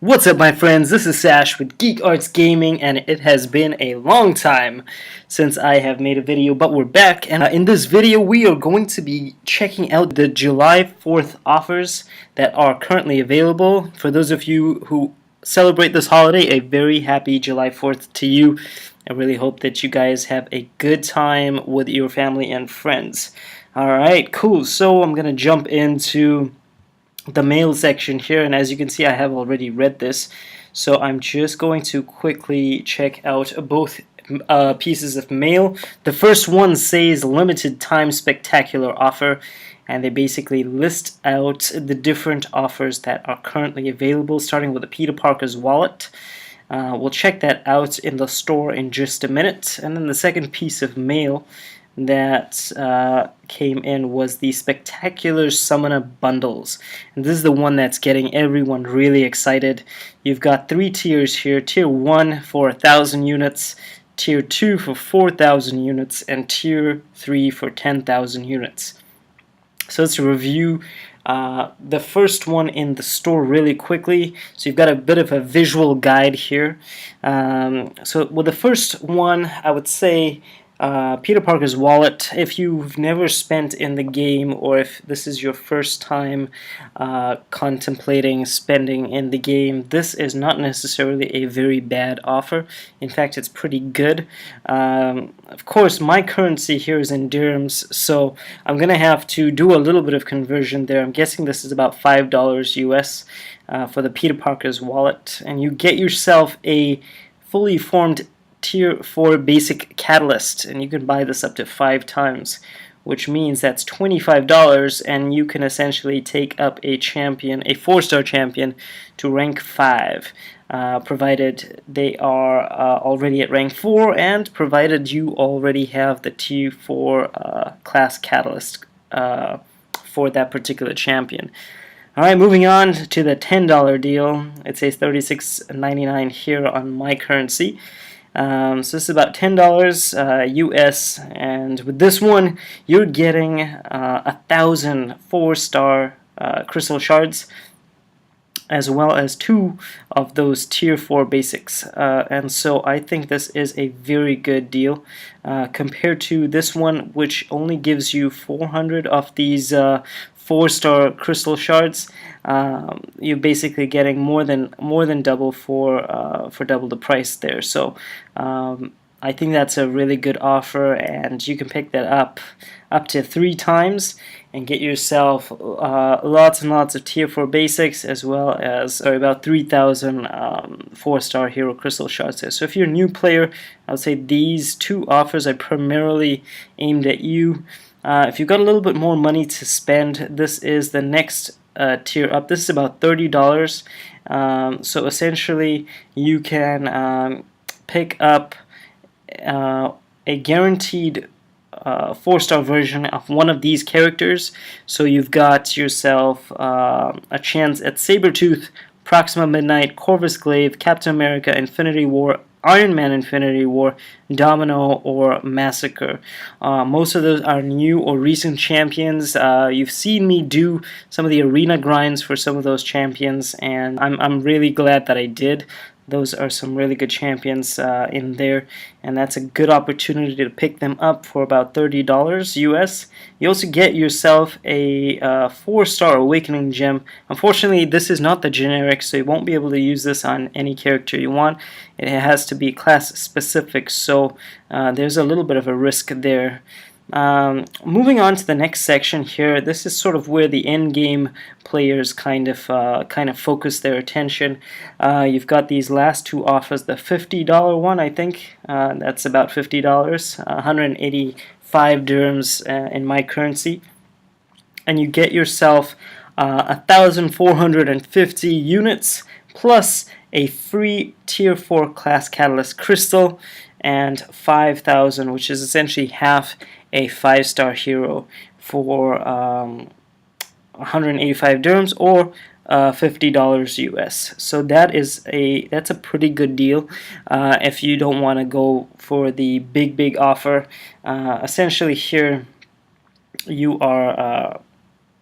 What's up, my friends? This is Sash with Geek Arts Gaming, and it has been a long time since I have made a video, but we're back. And in this video, we are going to be checking out the July 4th offers that are currently available. For those of you who celebrate this holiday, a very happy July 4th to you. I really hope that you guys have a good time with your family and friends. Alright, cool. So I'm going to jump into the mail section here, and as you can see, I have already read this, so I'm just going to quickly check out both pieces of mail. The first one says limited time spectacular offer, and they basically list out the different offers that are currently available, starting with the Peter Parker's wallet. We'll check that out in the store in just a minute. And then the second piece of mail that came in was the Spectacular Summoner Bundles. And this is the one that's getting everyone really excited. You've got three tiers here. Tier 1 for 1,000 units, Tier 2 for 4,000 units, and Tier 3 for 10,000 units. So let's review the first one in the store really quickly. So you've got a bit of a visual guide here. So with the first one, I would say Peter Parker's wallet. If you've never spent in the game, or if this is your first time contemplating spending in the game, this is not necessarily a very bad offer. In fact, it's pretty good. Of course, my currency here is in dirhams, so I'm gonna have to do a little bit of conversion there. I'm guessing this is about $5 US for the Peter Parker's wallet, and you get yourself a fully formed Tier 4 basic catalyst, and you can buy this up to 5 times, which means that's $25, and you can essentially take up a champion, a 4-star champion, to rank 5, provided they are already at rank 4, and provided you already have the Tier 4 class catalyst for that particular champion. Alright, moving on to the $10 deal. It says $36.99 here on my currency. So this is about $10 US, and with this one you're getting 1,000 4-star crystal shards, as well as 2 of those Tier 4 basics, and so I think this is a very good deal compared to this one, which only gives you 400 of these 4-star crystal shards. You're basically getting more than double for double the price there. So I think that's a really good offer, and you can pick that up to 3 times and get yourself lots and lots of Tier 4 basics, as well as about 3,000 4-star hero crystal shards there. So if you're a new player, I would say these 2 offers are primarily aimed at you. If you've got a little bit more money to spend, this is the next tier up. This is about $30. So essentially you can pick up a guaranteed 4-star version of one of these characters. So you've got yourself a chance at Sabretooth, Proxima Midnight, Corvus Glaive, Captain America, Infinity War, Iron Man Infinity War, Domino, or Massacre. Most of those are new or recent champions. You've seen me do some of the arena grinds for some of those champions, and I'm really glad that I did. Those are some really good champions in there, and that's a good opportunity to pick them up for about $30 US. You also get yourself a 4-star Awakening Gem. Unfortunately, this is not the generic, so you won't be able to use this on any character you want. It has to be class specific, so there's a little bit of a risk there. Moving on to the next section here, this is sort of where the end game players kind of focus their attention. You've got these last 2 offers. The $50 one, I think, that's about $50, 185 dirhams in my currency, and you get yourself 1,450 units plus a free Tier 4 class catalyst crystal, and 5,000, which is essentially half a 5-star hero for 185 dirhams, or $50 US. So that's a pretty good deal if you don't want to go for the big offer. Essentially here you are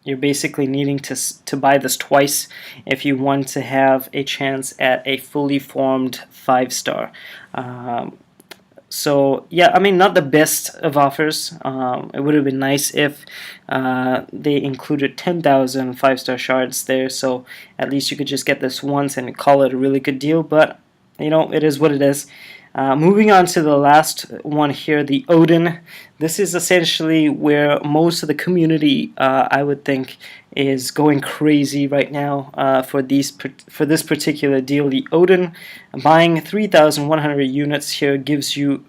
you're basically needing to buy this twice if you want to have a chance at a fully formed 5-star. So yeah, I mean, not the best of offers. It would have been nice if they included 10,000 5-star shards there, so at least you could just get this once and call it a really good deal, but you know, it is what it is. Moving on to the last one here, the Odin. This is essentially where most of the community, I would think, is going crazy right now for this particular deal. The Odin, buying 3,100 units here gives you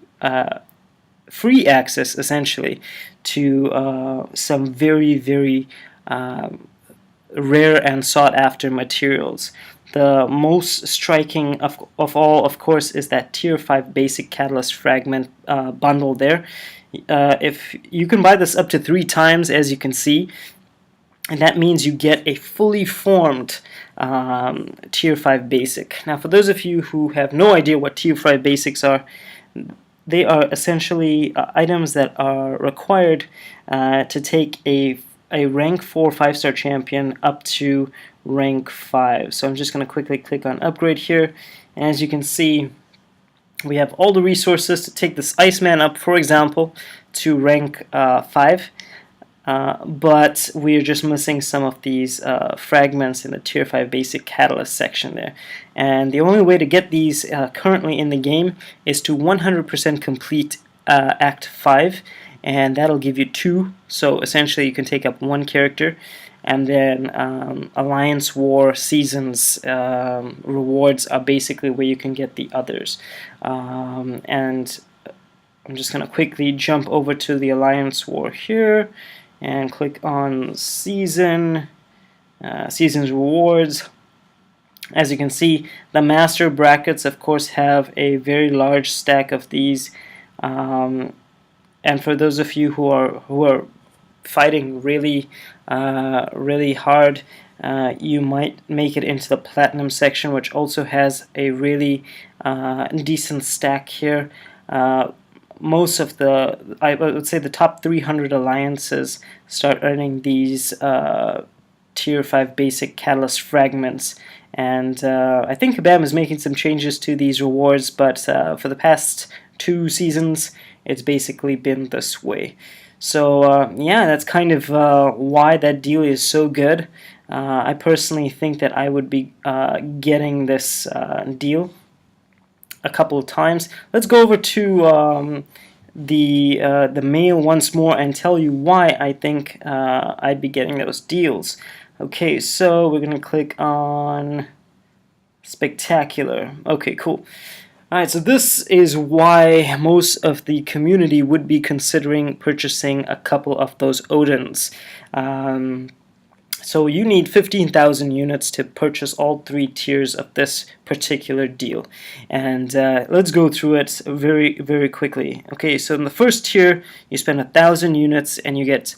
free access, essentially, to some very, very rare and sought-after materials. The most striking of all, of course, is that Tier 5 Basic Catalyst Fragment bundle there. If you can buy this up to 3 times, as you can see, and that means you get a fully formed Tier 5 Basic. Now, for those of you who have no idea what Tier 5 Basics are, they are essentially items that are required to take a rank 4 5-star champion up to rank 5. So I'm just going to quickly click on upgrade here, and as you can see, we have all the resources to take this Iceman up, for example, to rank 5, but we're just missing some of these fragments in the Tier 5 Basic Catalyst section there. And the only way to get these currently in the game is to 100% complete Act 5, and that'll give you 2, so essentially you can take up 1 character. And then Alliance War Seasons rewards are basically where you can get the others. And I'm just going to quickly jump over to the Alliance War here and click on Seasons rewards. As you can see, the Master brackets, of course, have a very large stack of these. And for those of you who are fighting really hard, you might make it into the Platinum section, which also has a really decent stack here. Most of I would say the top 300 alliances start earning these Tier 5 Basic Catalyst Fragments, and I think Kabam is making some changes to these rewards, but for the past 2 seasons it's basically been this way. So yeah, that's kind of why that deal is so good. I personally think that I would be getting this deal a couple of times. Let's go over to the mail once more and tell you why I think I'd be getting those deals. Okay, so we're gonna click on Spectacular. Okay, cool. Alright, so this is why most of the community would be considering purchasing a couple of those Odins. So you need 15,000 units to purchase all 3 tiers of this particular deal. And let's go through it very, very quickly. Okay, so in the first tier, you spend 1,000 units and you get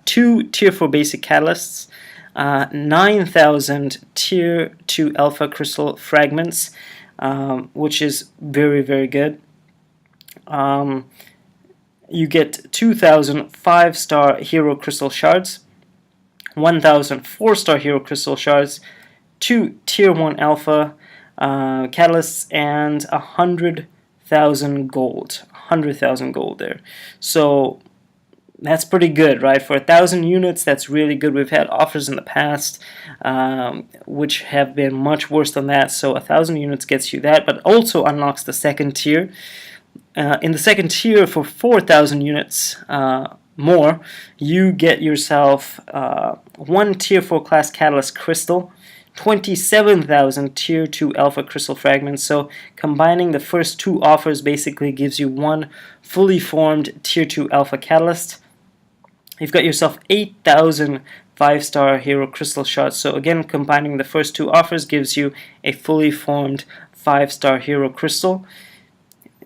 2 Tier 4 Basic Catalysts, 9,000 Tier 2 Alpha Crystal Fragments, which is very, very good. You get 2,000 5-star Hero Crystal Shards, 1,000 4-star Hero Crystal Shards, 2 Tier 1 Alpha Catalysts, and 100,000 gold. 100,000 gold there. So that's pretty good, right? For 1,000 units, that's really good. We've had offers in the past which have been much worse than that. So 1,000 units gets you that, but also unlocks the second tier. In the second tier, for 4,000 units more, you get yourself 1 Tier 4 Class Catalyst Crystal, 27,000 Tier 2 Alpha Crystal Fragments. So combining the first 2 offers basically gives you 1 fully formed Tier 2 Alpha Catalyst. You've got yourself 8,000 5-star Hero Crystal Shards. So again, combining the first 2 offers gives you a fully formed 5-star Hero Crystal.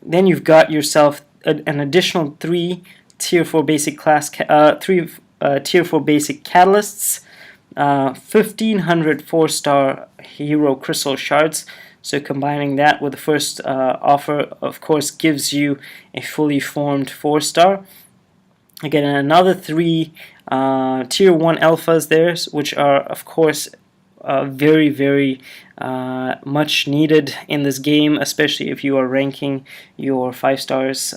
Then you've got yourself an additional 3 Tier 4 Basic Class, Tier 4 Basic Catalysts, 1,500 4-star Hero Crystal Shards. So combining that with the first offer, of course, gives you a fully formed 4-star. Again, another 3 tier 1 alphas there, which are of course very much needed in this game, especially if you are ranking your 5 stars.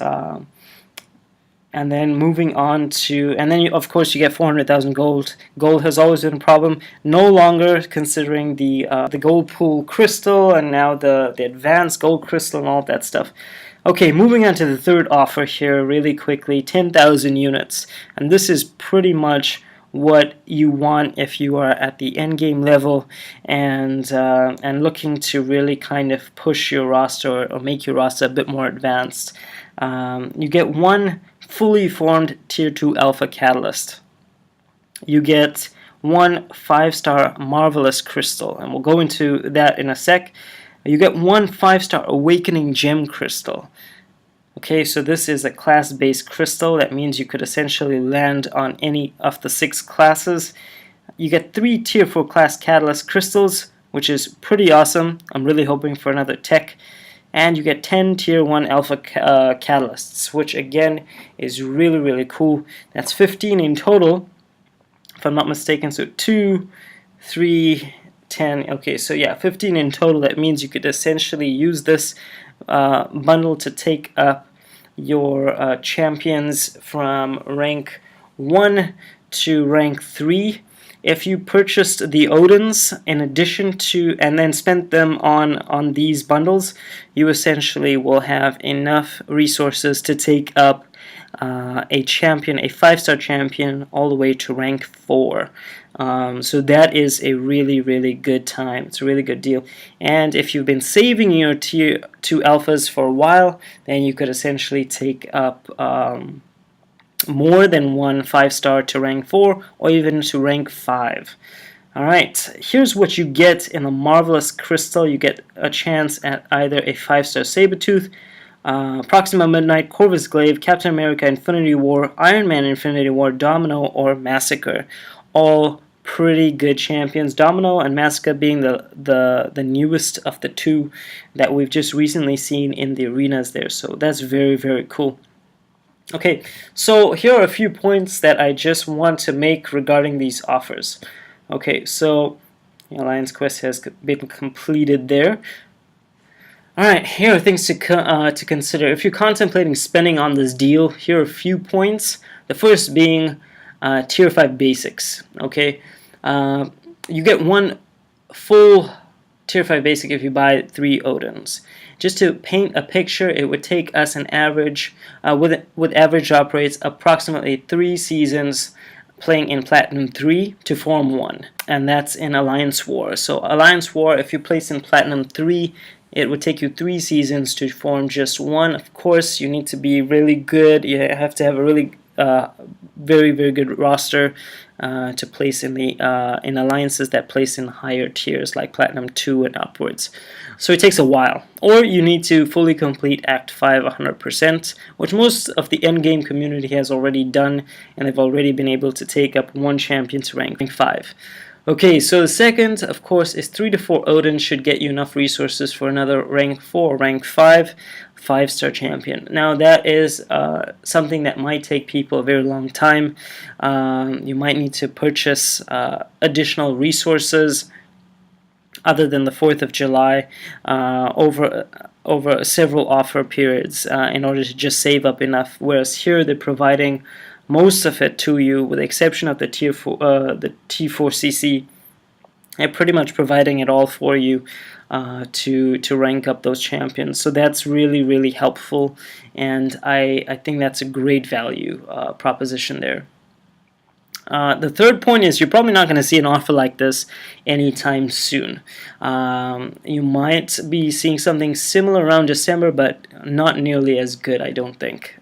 And then moving on to, and then of course you get 400,000 gold. Gold has always been a problem, no longer, considering the gold pool crystal and now the advanced gold crystal and all that stuff. Okay, moving on to the third offer here really quickly, 10,000 units. And this is pretty much what you want if you are at the end game level and looking to really kind of push your roster or make your roster a bit more advanced. You get one fully formed tier 2 alpha catalyst. You get one 5-star marvelous crystal, and we'll go into that in a sec. You get one 5-star awakening gem crystal. Okay, so this is a class-based crystal. That means you could essentially land on any of the 6 classes. You get 3 tier 4 class catalyst crystals, which is pretty awesome. I'm really hoping for another tech. And you get 10 tier 1 alpha catalysts, which again is really cool. That's 15 in total, if I'm not mistaken. So 2, 3, 10. Okay, so yeah, 15 in total. That means you could essentially use this bundle to take up your champions from rank 1 to rank 3. If you purchased the Odins in addition to, and then spent them on these bundles, you essentially will have enough resources to take up a champion, a 5-star champion, all the way to rank 4. So that is a really good time. It's a really good deal. And if you've been saving your tier 2 alphas for a while, then you could essentially take up more than one 5-star to rank 4 or even to rank 5. Alright, here's what you get in the Marvelous Crystal. You get a chance at either a 5-star Sabretooth, Proxima Midnight, Corvus Glaive, Captain America Infinity War, Iron Man Infinity War, Domino, or Massacre. All pretty good champions. Domino and Massacre being the newest of the 2 that we've just recently seen in the arenas there. So that's very cool. Okay, so here are a few points that I just want to make regarding these offers. Okay, so the Alliance Quest has been completed there. Alright, here are things to consider. If you're contemplating spending on this deal, here are a few points. The first being tier 5 basics. Okay, you get one full tier 5 basic if you buy 3 Odins. Just to paint a picture, it would take us an average, with average drop rates, approximately 3 seasons playing in Platinum 3 to form 1. And that's in Alliance War. So Alliance War, if you place in Platinum 3, it would take you 3 seasons to form just 1. Of course, you need to be really good. You have to have a really very good roster to place in the in alliances that place in higher tiers like Platinum 2 and upwards. So it takes a while. Or you need to fully complete Act 5 100%, which most of the endgame community has already done, and they've already been able to take up one champion to rank 5. Okay, so the second, of course, is 3 to 4 Odin should get you enough resources for another rank 4, rank 5, 5-star champion. Now that is something that might take people a very long time. You might need to purchase additional resources other than the 4th of July over several offer periods in order to just save up enough, whereas here they're providing most of it to you, with the exception of the the T4CC. They're pretty much providing it all for you to rank up those champions. So that's really helpful, and I think that's a great value proposition there. The third point is you're probably not going to see an offer like this anytime soon. You might be seeing something similar around December, but not nearly as good, I don't think.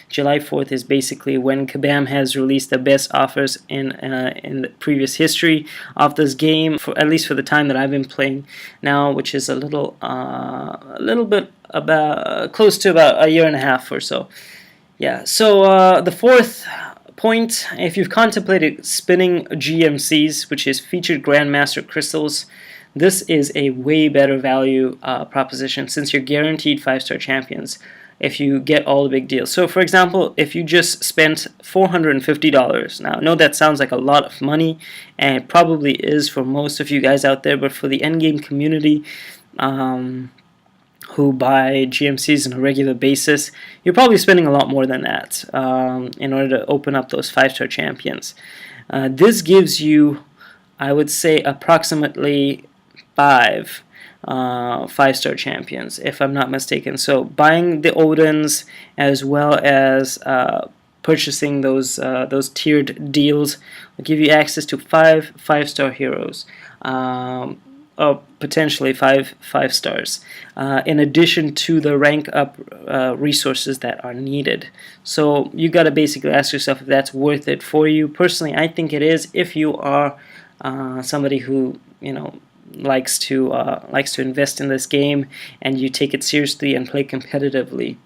July 4th is basically when Kabam has released the best offers in the previous history of this game, at least for the time that I've been playing now, which is a little bit about close to about a year and a half or so. Yeah. So the fourth point, if you've contemplated spinning GMCs, which is featured Grandmaster Crystals, this is a way better value proposition since you're guaranteed 5-star champions. if you get all the big deals. So for example, if you just spent $450, now I know that sounds like a lot of money, and it probably is for most of you guys out there, but for the endgame community who buy GMCs on a regular basis, you're probably spending a lot more than that in order to open up those 5-star champions. This gives you, I would say, approximately 5-star champions, if I'm not mistaken. So buying the Odins as well as purchasing those tiered deals will give you access to 5-star heroes, or potentially five stars, in addition to the rank up resources that are needed. So you got to basically ask yourself if that's worth it for you. Personally, I think it is if you are somebody who likes to invest in this game and you take it seriously and play competitively.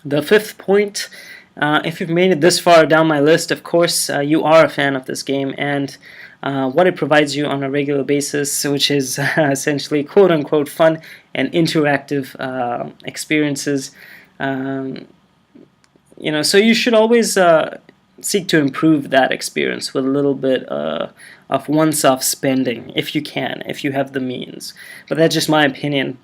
The fifth point, if you've made it this far down my list, of course you are a fan of this game and what it provides you on a regular basis, which is essentially quote-unquote fun and interactive experiences. So you should always seek to improve that experience with a little bit of once-off spending, if you can, if you have the means. But that's just my opinion.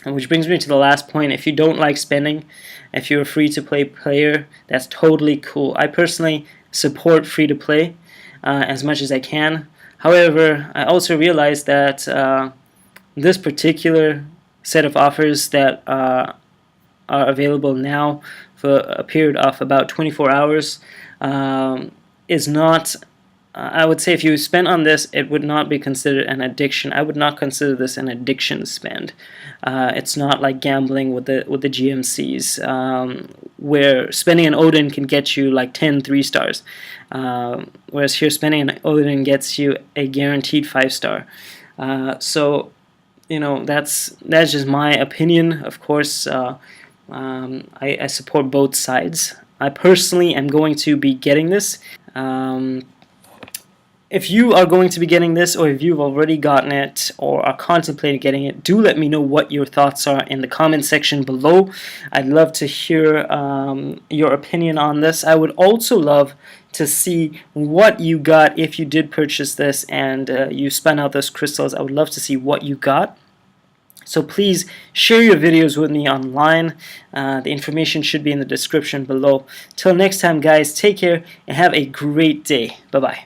Which brings me to the last point. If you don't like spending, if you're a free-to-play player, that's totally cool. I personally support free-to-play as much as I can. However, I also realize that this particular set of offers that are available now for a period of about 24 hours is not, I would say if you spend on this, it would not be considered an addiction. I would not consider this an addiction spend. It's not like gambling with the GMCs, where spending an Odin can get you like 10 3-stars, whereas here spending an Odin gets you a guaranteed 5-star. So that's just my opinion. Of course, I support both sides. I personally am going to be getting this. If you are going to be getting this, or if you've already gotten it or are contemplating getting it, do let me know what your thoughts are in the comment section below. I'd love to hear your opinion on this. I would also love to see what you got if you did purchase this and you spun out those crystals. I would love to see what you got. So please share your videos with me online. The information should be in the description below. Till next time, guys, take care and have a great day. Bye-bye.